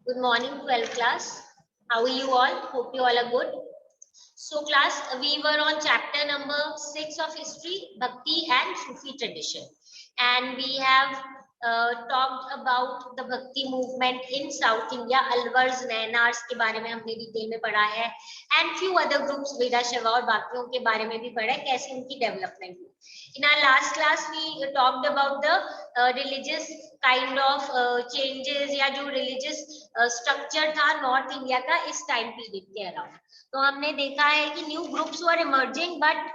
Good morning, 12th class. How are you all? Hope you all are good. So class, we were on chapter number 6 of history, Bhakti and Sufi tradition. And we have talked about the Bhakti movement in South India, Alwars, Nainars के बारे में हमने detail में पढ़ा है, and few other groups, Veda Shiva और बाकियों के बारे में भी पढ़ा है, कैसे उनकी डेवलपमेंट हुई. In our last class, we talked about the religious kind of changes या जो religious structure था नॉर्थ इंडिया का इस टाइम पीरियड के अराउंड. तो हमने देखा है कि new groups were emerging, but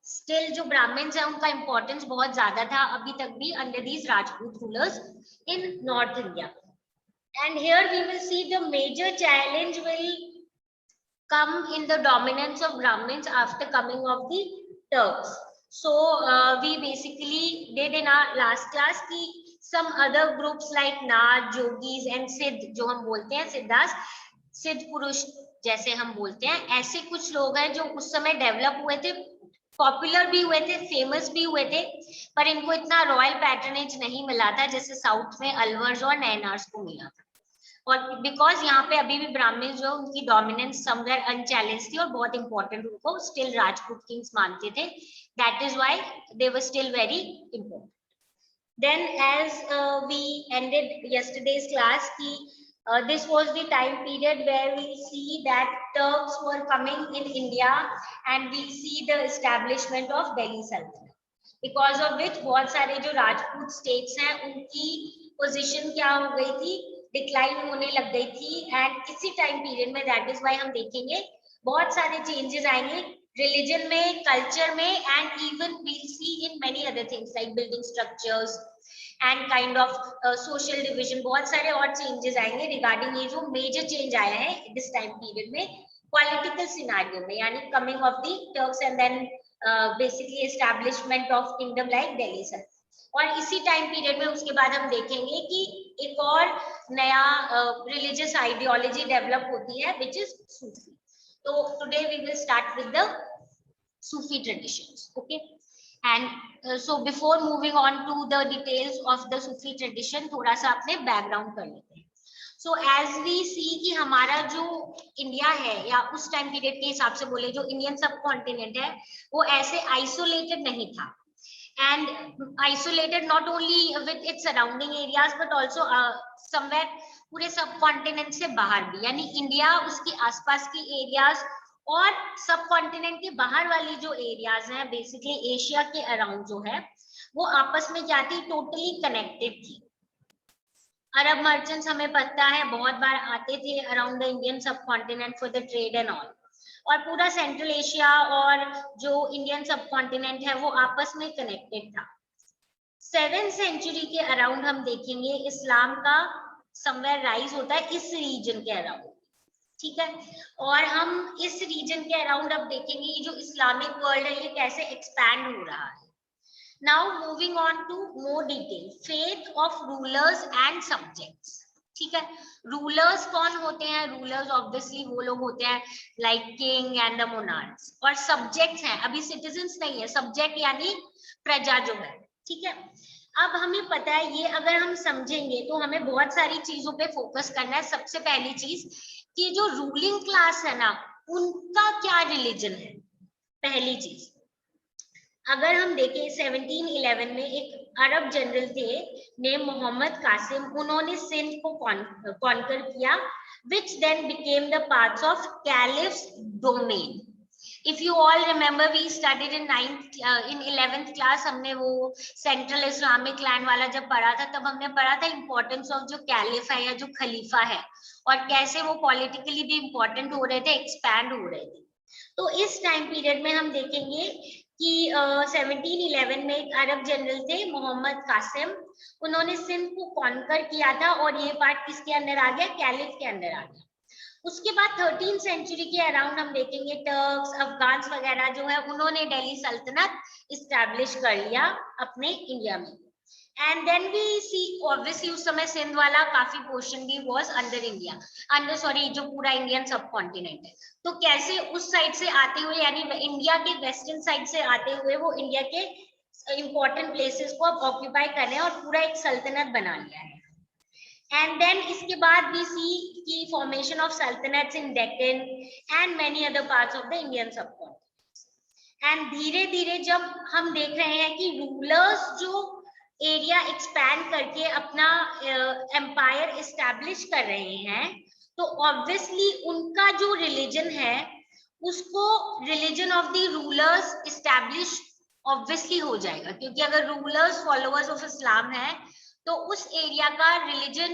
still जो ब्राह्मण्स है उनका इंपॉर्टेंस बहुत ज्यादा था अभी तक भी under these Rajput rulers in North India. And here we will see the major challenge will come in the dominance of Brahmins after coming of the Turks. So we basically did in our last class कि some other groups like Nath, Yogis and Siddh, जो हम बोलते हैं सिद्धास, सिद्ध पुरुष जैसे हम बोलते हैं, ऐसे कुछ लोग हैं जो उस समय डेवलप हुए थे, पॉपुलर भी हुए थे, फेमस भी हुए थे, पर इनको इतना रॉयल पैटर्नेज नहीं मिला था जैसे साउथ में अलवर्स और नैनार्स को मिला था. और बिकॉज यहाँ पे अभी भी ब्राह्मण जो उनकी डोमिनेंस समवेयर अनचैलेंज थी और बहुत इंपॉर्टेंट उनको स्टिल राजपूत किंग्स मानते थे. That is why they were still very important. Then as we ended yesterday's class की this was the time period where we see that Turks were coming in India and we see the establishment of Delhi Sultanate, because of which बहुत सारे जो Rajput states हैं उनकी position क्या हो गई थी, डिक्लाइन होने लग गई थी. एंड इसी टाइम पीरियड में दैट इज व्हाई हम देखेंगे बहुत सारे चेंजेस आएंगे रिलीजन में, कल्चर में, and even we'll see in many other things like building structures and kind of social division. बहुत सारे और चेंजेस आएंगे रिगार्डिंग ये जो मेजर चेंज आया है दिस टाइम पीरियड में पॉलिटिकल सिनेरियो में, यानी coming of the Turks and then basically establishment of kingdom like Delhi sir. और इसी टाइम पीरियड में उसके बाद हम देखेंगे कि एक और नया रिलीजियस आइडियोलॉजी डेवलप होती है विच इज सूफी. तो today we will start with the Sufi traditions. Okay, and so before moving on to the details of the Sufi tradition, थोड़ा सा अपने बैकग्राउंड कर लेते हैं. सो एज वी सी कि हमारा जो इंडिया है या उस टाइम पीरियड के हिसाब से बोले जो इंडियन सब कॉन्टिनेंट है वो ऐसे आइसोलेटेड नहीं था, and isolated not only with its surrounding areas but also somewhere पूरे सब कॉन्टिनेंट से बाहर भी, यानी इंडिया उसकी आसपास की एरियाज और सब कॉन्टिनेंट के बाहर वाली जो एरियाज हैं बेसिकली एशिया के अराउंड जो है वो आपस में क्या थी, टोटली कनेक्टेड थी. अरब मर्चेंट्स हमें पता है बहुत बार आते थे अराउंड द इंडियन सब continent for the trade and all, और पूरा सेंट्रल एशिया और जो इंडियन सब कॉन्टिनेंट है वो आपस में कनेक्टेड था. 7th सेंचुरी के अराउंड हम देखेंगे इस्लाम का समवेयर राइज होता है इस रीजन के अराउंड, ठीक है. और हम इस रीजन के अराउंड अब देखेंगे ये जो इस्लामिक वर्ल्ड है ये कैसे एक्सपैंड हो रहा है. Now moving on to more detail, faith of rulers and subjects. ठीक है, रूलर्स कौन होते हैं, रूलर्स ऑब्वियसली वो लोग होते हैं like king and the monarchs, और सब्जेक्ट्स हैं, अभी सिटीजन्स नहीं है, सब्जेक्ट यानी प्रजा जो है. ठीक है, अब हमें पता है ये अगर हम समझेंगे तो हमें बहुत सारी चीजों पे फोकस करना है. सबसे पहली चीज कि जो रूलिंग क्लास है ना उनका क्या रिलीजन है. पहली चीज अगर हम देखें 1711 में एक अरब जनरल थे नेम मोहम्मद कासिम, उन्होंने सिंध को कॉन्कर किया which then became the parts of caliph's domain. If you all remember we studied in 11th class, हमने वो सेंट्रल इस्लामिक लैंड वाला जब पढ़ा था तब हमने पढ़ा था इंपॉर्टेंस ऑफ जो कैलिफ है या जो खलीफा है और कैसे वो पॉलिटिकली भी इंपॉर्टेंट हो रहे थे, एक्सपैंड हो रहे थे. तो इस टाइम पीरियड में हम देखेंगे कि 1711 में एक अरब जनरल थे मोहम्मद कासिम, उन्होंने सिंध को कॉन्कर किया था और ये पार्ट किसके अंदर आ गया, कैलिफ के अंदर आ गया. उसके बाद 13th सेंचुरी के अराउंड हम देखेंगे टर्क्स अफगान्स वगैरह जो है उन्होंने दिल्ली सल्तनत इस्टेब्लिश कर लिया अपने इंडिया में. And then we see obviously उस समय सिंध वाला काफी पोर्शन भी was under India, under sorry जो पूरा इंडियन सब कॉन्टिनेंट है. तो कैसे उस साइड से आते हुए यानी इंडिया के वेस्टर्न साइड से आते हुए वो इंडिया के इंपॉर्टेंट प्लेसेस को अब ऑक्यूपाई कर रहे हैं और पूरा एक सल्तनत बना लिया है. एंड देन इसके बाद वी सी की formation of sultanates in Deccan and many other parts of the Indian subcontinent. And धीरे धीरे जब हम देख रहे हैं कि रूलर्स जो एरिया एक्सपैंड करके अपना एम्पायर एस्टैब्लिश कर रहे हैं, तो ऑब्वियसली उनका जो रिलीजन है उसको religion of the rulers establish obviously हो जाएगा, क्योंकि अगर रूलर्स फॉलोअर्स ऑफ इस्लाम है तो उस एरिया का religion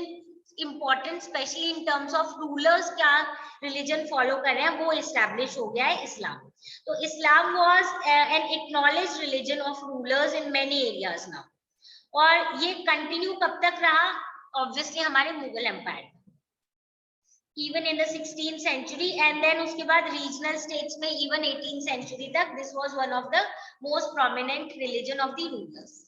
important, specially in terms of rulers क्या रिलीजन फॉलो कर रहे हैं, वो एस्टैब्लिश हो गया है इस्लाम। तो Islam was an acknowledged religion of rulers in many areas now. और ये कंटिन्यू कब तक रहा? ऑब्वियसली हमारे Mughal empire, even in the 16th century, and then उसके बाद रीजनल स्टेट्स में इवन 18th century तक this was one of the most prominent religion of the rulers.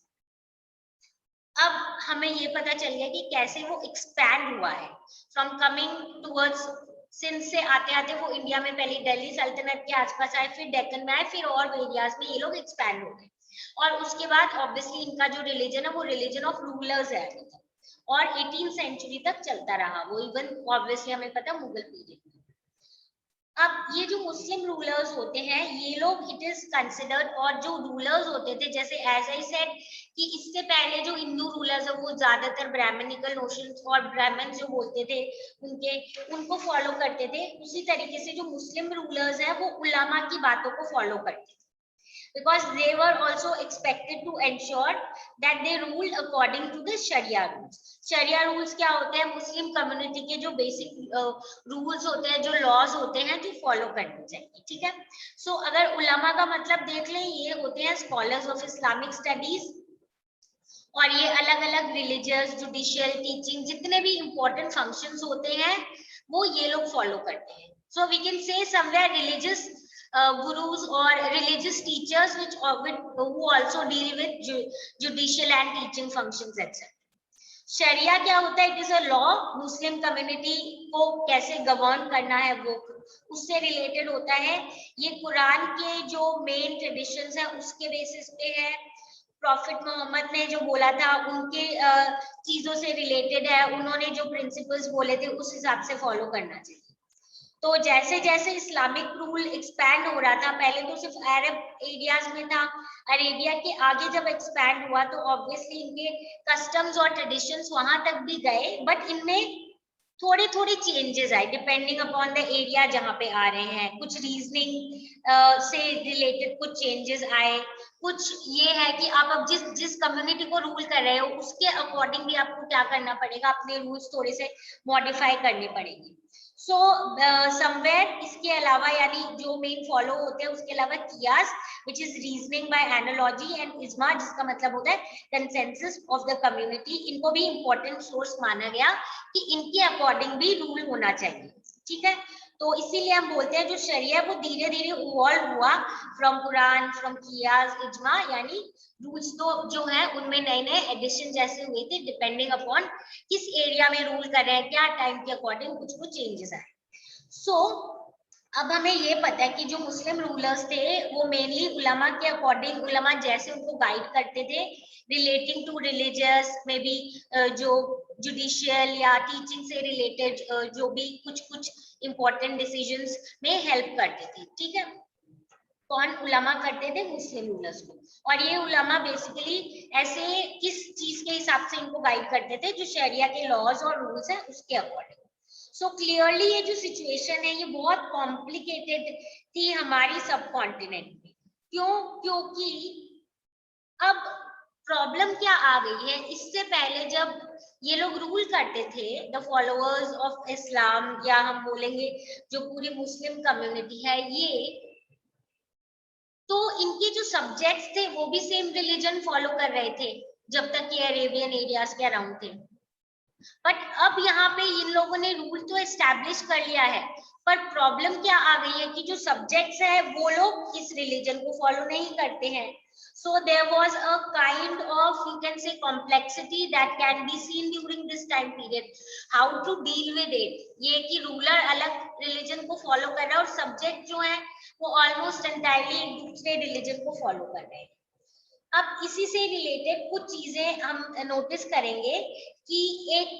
अब हमें ये पता चल गया कि कैसे वो एक्सपैंड हुआ है फ्रॉम कमिंग टुवर्ड्स सिंध से आते आते वो इंडिया में पहले दिल्ली सल्तनत के आसपास आए, फिर डेक्कन में आए, फिर और एरियाज में ये लोग एक्सपैंड हो गए। और उसके बाद ऑब्वियसली इनका जो रिलीजन है वो रिलीजन ऑफ रूलर्स है और 18th century तक चलता रहा वो, इवन ऑब्वियसली हमें पता मुगल पीरियड में। अब ये जो मुस्लिम रूलर्स होते हैं ये लोग इट इज कंसिडर्ड, और जो रूलर्स होते थे जैसे एज आई सेड कि इससे पहले जो हिंदू रूलर्स है वो ज्यादातर ब्राह्मणिकल नोशंस और ब्राह्मण जो बोलते थे उनको फॉलो करते थे, उसी तरीके से जो मुस्लिम रूलर्स है वो उलामा की बातों को फॉलो करते थे, because they were also expected to ensure that they ruled according to the Sharia rules. Sharia rules क्या होते हैं? मुस्लिम कम्युनिटी के जो बेसिक रूल्स होते हैं, जो लॉज होते हैं, जो फॉलो करने चाहिए, ठीक है। सो अगर उलमा का मतलब देख लें, ये होते हैं स्कॉलर्स ऑफ इस्लामिक स्टडीज, और ये अलग अलग रिलीजियस, जुडिशियल, टीचिंग, जितने भी इंपॉर्टेंट फंक्शंस होते हैं वो ये लोग फॉलो करते हैं। So we can say somewhere religious gurus or religious teachers who also deal with judicial and teaching functions etc. शरिया क्या होता है? It is a law, Muslim community को कैसे गवर्न करना है वो उससे रिलेटेड होता है। ये कुरान के जो मेन ट्रेडिशंस है उसके बेसिस पे है, प्रॉफिट मोहम्मद ने जो बोला था उनके चीजों से रिलेटेड है, उन्होंने जो प्रिंसिपल्स बोले थे उस हिसाब से फॉलो करना चाहिए। तो जैसे जैसे इस्लामिक रूल एक्सपैंड हो रहा था, पहले तो सिर्फ अरब एरियाज में था, अरेबिया के आगे जब एक्सपैंड हुआ तो ऑब्वियसली इनके कस्टम्स और ट्रेडिशंस वहां तक भी गए, बट इनमें थोड़े थोड़े चेंजेस आए डिपेंडिंग अपॉन द एरिया जहाँ पे आ रहे हैं। कुछ रीजनिंग से रिलेटेड कुछ चेंजेस आए, कुछ ये है कि आप अब जिस जिस कम्युनिटी को रूल कर रहे हो उसके अकॉर्डिंग भी आपको क्या करना पड़ेगा, अपने रूल्स थोड़े से मॉडिफाई करने पड़ेंगे। सो समवेयर इसके अलावा यानी जो मेन फॉलो होते हैं उसके अलावा कियास which is reasoning by analogy, and इजमा जिसका मतलब होता है कंसेंसस ऑफ द कम्युनिटी, इनको भी इंपॉर्टेंट सोर्स माना गया कि इनके अकॉर्डिंग भी रूल होना चाहिए, ठीक है। तो इसीलिए हम बोलते हैं जो शरिया वो धीरे धीरे इवॉल्व हुआ फ्रॉम कुरान, फ्रॉम कियास, इजमा, यानी रूल्स तो जो है उनमें नए नए एडिशन जैसे हुए थे डिपेंडिंग अपॉन किस एरिया में रूल कर रहे हैं, क्या टाइम के अकॉर्डिंग कुछ कुछ चेंजेस आए। सो अब हमें ये पता है कि जो मुस्लिम रूलर्स थे वो मेनली उलमा के अकॉर्डिंग, उलमा जैसे उनको गाइड करते थे रिलेटिंग टू रिलीजियस में भी, जो जुडिशियल या टीचिंग से रिलेटेड जो भी कुछ कुछ इंपॉर्टेंट डिसीजंस में हेल्प करते थे, ठीक है। कौन? उलमा करते थे मुस्लिम रूलर्स को, और ये उलमा बेसिकली ऐसे किस चीज के हिसाब से इनको गाइड करते थे? जो शरिया के लॉज और रूल्स हैं उसके अकॉर्डिंग। सो क्लियरली ये जो सिचुएशन है ये बहुत कॉम्प्लिकेटेड थी हमारी सब कॉन्टिनेंट में। क्यों? क्योंकि अब प्रॉब्लम क्या आ गई है, इससे पहले जब ये लोग रूल करते थे द फॉलोअर्स ऑफ इस्लाम, या हम बोलेंगे जो पूरी मुस्लिम कम्युनिटी है ये, तो इनके जो सब्जेक्ट्स थे वो भी सेम रिलीजन फॉलो कर रहे थे जब तक ये अरेबियन एरियाज के अराउंड थे। बट अब यहाँ पे इन लोगों ने रूल तो एस्टैब्लिश कर लिया है, पर प्रॉब्लम क्या आ गई है कि जो सब्जेक्ट्स है वो लोग इस रिलीजन को फॉलो नहीं करते हैं। So there was a kind of, you can say, complexity that can be seen during this time period. How to deal with it? ये कि रूलर अलग रिलीजन को फॉलो कर रहा है और सब्जेक्ट जो है वो ऑलमोस्ट एंटायरली दूसरे रिलीजन को फॉलो कर रहे हैं। अब इसी से रिलेटेड कुछ चीजें हम नोटिस करेंगे कि एक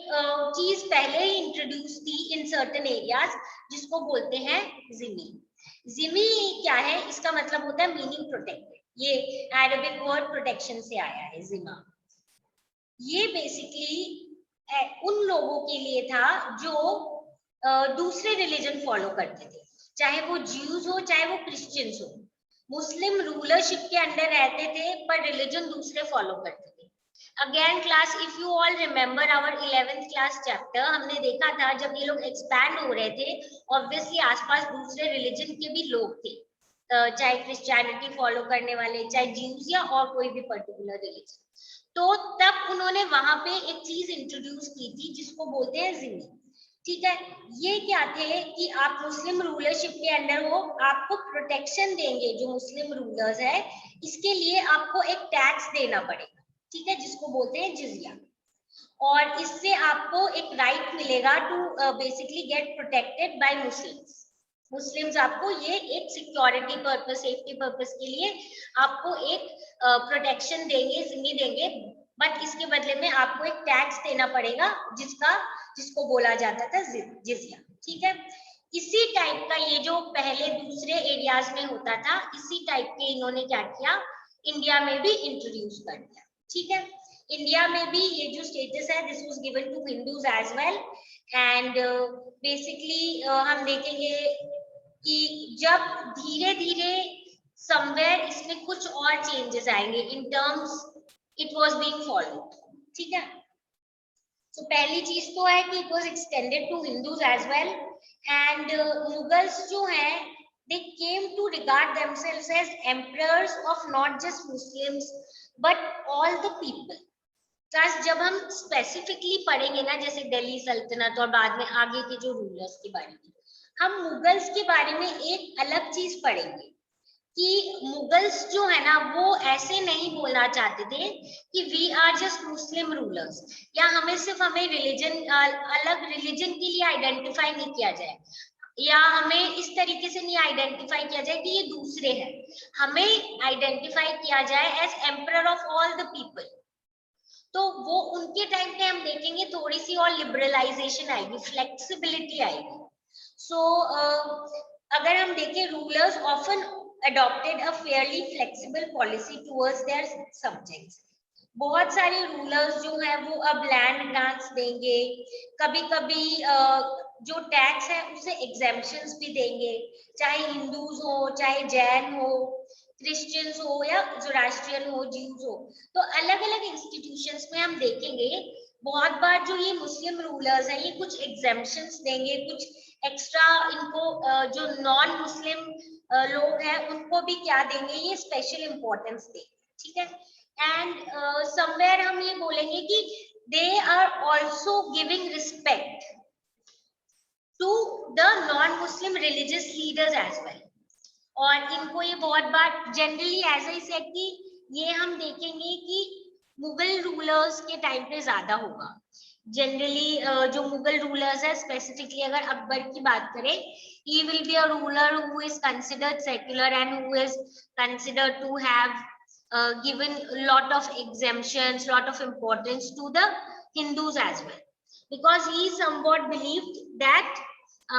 चीज पहले ही इंट्रोड्यूस थी इन सर्टेन एरियाज, जिसको बोलते हैं जिमी। जिमी क्या है, इसका मतलब होता है मीनिंग प्रोटेक्टेड। ये अरबिक वर्ड प्रोटेक्शन से आया है जिमा। ये बेसिकली उन लोगों के लिए था जो दूसरे रिलीजन फॉलो करते थे, चाहे वो ज्यूज हो चाहे वो क्रिश्चियंस हो। मुस्लिम रूलरशिप के अंडर रहते थे पर रिलीजन दूसरे फॉलो करते थे। Again class, if you all remember our 11th class chapter, हमने देखा था जब ये लोग एक्सपैंड हो रहे थे, ऑब्वियसली आसपास दूसरे रिलीजन के भी लोग थे, चाहे क्रिश्चियनिटी फॉलो करने वाले, चाहे ज्यूज या और कोई भी पर्टिकुलर रिलीजन। तो तब उन्होंने वहां पे एक चीज इंट्रोड्यूस की थी जिसको बोलते हैं जिमी। ठीक है, ये क्या थे कि आप मुस्लिम रूलरशिप के अंडर हो, आपको प्रोटेक्शन देंगे जो मुस्लिम रूलर्स है, इसके लिए आपको एक टैक्स देना पड़ेगा, ठीक है, जिसको बोलते हैं जिजिया। और इससे आपको एक राइट मिलेगा to basically get protected by Muslims. Muslims आपको ये एक सिक्योरिटी पर्पस, सेफ्टी पर्पस के लिए आपको एक प्रोटेक्शन देंगे, जिम्मी देंगे, बट इसके बदले में आपको एक टैक्स देना पड़ेगा जिसको बोला जाता था जिजिया। ठीक है, इसी टाइप का ये जो पहले दूसरे एरियाज में होता था, इसी टाइप के इन्होंने क्या किया, इंडिया में भी इंट्रोड्यूस कर दिया। ठीक है, इंडिया में भी ये जो स्टेटस है, this was given to Hindus as well. And basically हम देखेंगे कि जब धीरे धीरे समवेयर इसमें कुछ और चेंजेस आएंगे in terms it was being followed. ठीक है, तो पहली चीज तो है कि it was extended to Hindus as well. And Mughals जो हैं, they came to regard themselves as emperors of not just Muslims but all the people। Class जब हम स्पेसिफिकली पढ़ेंगे ना, जैसे दिल्ली सल्तनत और बाद में आगे के जो रूलर्स के बारे में, हम मुगल्स के बारे में एक अलग चीज पढ़ेंगे कि मुगल्स जो है ना, वो ऐसे नहीं बोलना चाहते थे कि we are just Muslim rulers, या हमें सिर्फ हमें रिलीजन, अलग रिलीजन के लिए आइडेंटिफाई नहीं किया जाए, या हमें इस तरीके से नहीं आइडेंटिफाई किया जाए कि ये दूसरे हैं। हमें आइडेंटिफाई किया जाए as emperor of all the people. तो वो उनके टाइम पे हम देखेंगे थोड़ी सी और लिबरलाइजेशन आएगी, फ्लेक्सिबिलिटी आएगी। सो अगर हम देखें, rulers often adopted a fairly flexible policy towards their subjects। बहुत सारे रूलर्स जो है वो अब लैंड ग्रांट्स देंगे, कभी कभी जो टैक्स है उसे एग्जेम्पशंस भी देंगे, चाहे हिंदूज हो, चाहे जैन हो, क्रिश्चियंस हो या जोरास्ट्रियन हो, ज्यूज हो। तो अलग अलग इंस्टीट्यूशंस में हम देखेंगे बहुत बार जो ये मुस्लिम रूलर्स हैं, ये कुछ एग्जेम्पशंस देंगे, कुछ एक्स्ट्रा इनको जो नॉन मुस्लिम लोग हैं उनको भी क्या देंगे, ये स्पेशल इंपॉर्टेंस देंगे। ठीक है, एंड समवेयर हम ये बोलेंगे कि they are also giving respect to the non Muslim religious leaders as well. और इनको ये बहुत बार जनरली एज आई सेड कि ये हम देखेंगे कि मुगल रूलर्स के टाइम पे ज्यादा होगा। जनरली जो मुगल रूलर्स है, स्पेसिफिकली अगर अकबर की बात करें, he will be a ruler who is considered secular and who is considered to have given lot of exemptions, lot of importance to the Hindus as well, because he somewhat believed that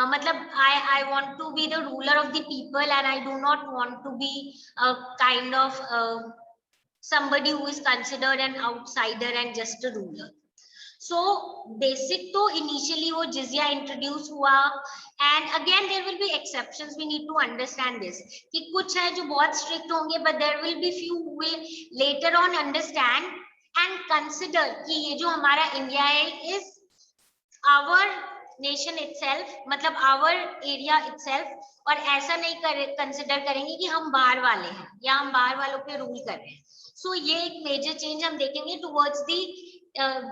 matlab I want to be the ruler of the people and I do not want to be a kind of somebody who is considered an outsider and just a ruler। So basic तो initially वो जिजिया introduce हुआ, and again there will be exceptions, we need to understand this कि कुछ है जो बहुत strict होंगे, but there will be few who will later on understand and consider कि ये जो हमारा इंडिया है is our nation itself, मतलब our area itself, और ऐसा नहीं कंसिडर करेंगे कि हम बाहर वाले हैं या हम बाहर वालों पे रूल कर रहे हैं। सो ये एक मेजर चेंज हम देखेंगे towards the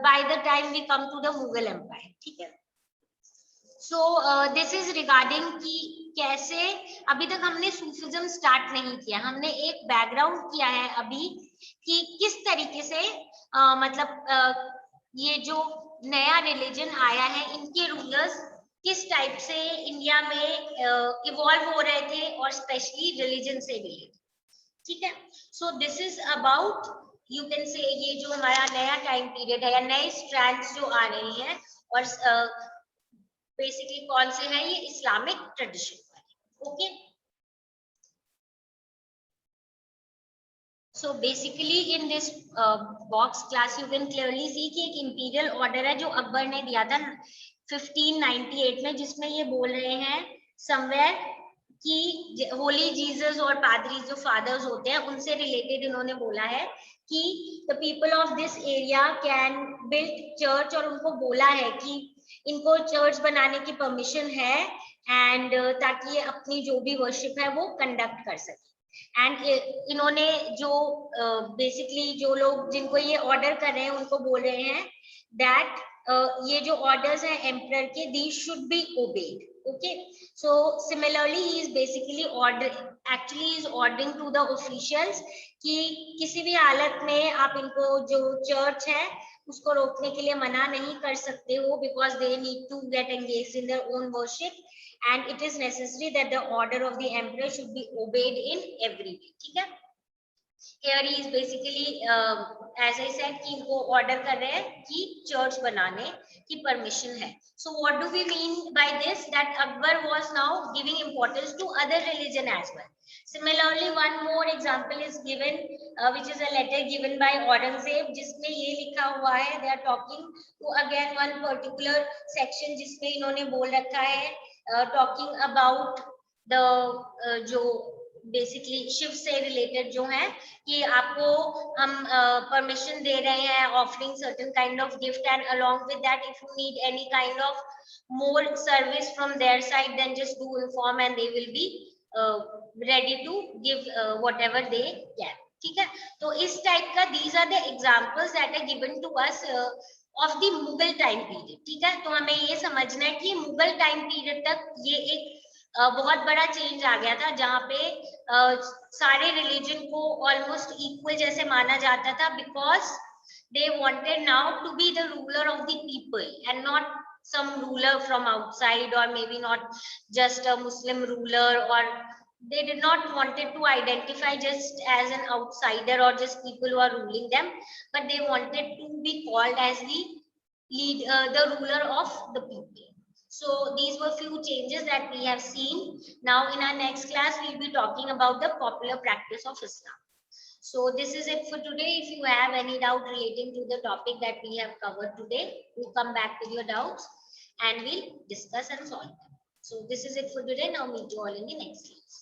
by the time we come to the Mughal Empire। ठीक है, so this is regarding कि कैसे, अभी तक हमने सूफिज्म स्टार्ट नहीं किया, हमने एक बैकग्राउंड किया है अभी कि किस तरीके से मतलब ये जो नया रिलीजन आया है, इनके रूलर्स किस टाइप से इंडिया में इवॉल्व हो रहे थे और स्पेशली रिलीजन से रिलेटेड। ठीक है, so this is about you can say ये जो हमारा नया टाइम पीरियड है या नए स्ट्रैंड्स जो आ रहे हैं, और बेसिकली कौन से हैं, ये इस्लामिक ट्रेडिशन वाले। Okay, so basically in this box class you can clearly see कि एक imperial order है जो अकबर ने दिया था 1598 में, जिसमें ये बोल रहे हैं somewhere कि होली जीसस और पादरी जो फादर्स होते हैं उनसे रिलेटेड इन्होंने बोला है कि the people of this area can build church, और उनको बोला है कि इनको चर्च बनाने की परमिशन है, एंड ताकि ये अपनी जो भी वर्शिप है वो कंडक्ट कर सके। एंड इन्होंने जो बेसिकली जो लोग जिनको ये ऑर्डर कर रहे हैं उनको बोल रहे हैं दैट ये जो ऑर्डर्स हैं एम्परर के, these should be obeyed. Okay, so similarly he is basically actually is ordering to the officials कि किसी भी हालत में आप इनको जो चर्च है उसको रोकने के लिए मना नहीं कर सकते हो, because they need to get engaged in their own worship and it is necessary that the order of the emperor should be obeyed in every way। ठीक है, here he is basically as I said कि इनको order कर रहे हैं कि church बनाने की permission है। So what do we mean by this? That Akbar was now giving importance to other religion as well। Similarly, one more example is given which is a letter given by Aurangzeb, जिसमें ये लिखा हुआ है, they are talking to again one particular section जिसमें इन्होंने बोल रखा है टॉकिंग अबाउट द जो बेसिकली शिव से रिलेटेड जो है कि आपको हम परमिशन दे रहे हैं offering certain kind of gift, and along with that if you need any kind of more service from their side then just do inform and they will be ready to give whatever they can. ठीक है, तो इस type का these are the examples that are given to us of the Mughal time period. ठीक है, तो हमें ये समझना है कि मुगल टाइम पीरियड तक ये एक बहुत बड़ा चेंज आ गया था, जहाँ पे सारे रिलीजन को ऑलमोस्ट इक्वल जैसे माना जाता था, because they wanted now to be the ruler of the people and not some ruler from outside, or maybe not just a Muslim ruler, or they did not wanted to identify just as an outsider or just people who are ruling them, but they wanted to be called as the the ruler of the people. So these were few changes that we have seen. Now in our next class we'll be talking about the popular practice of Islam. So this is it for today. If you have any doubt relating to the topic that we have covered today, you come back with your doubts and we'll discuss and solve them. So this is it for today. Now meet you all in the next class.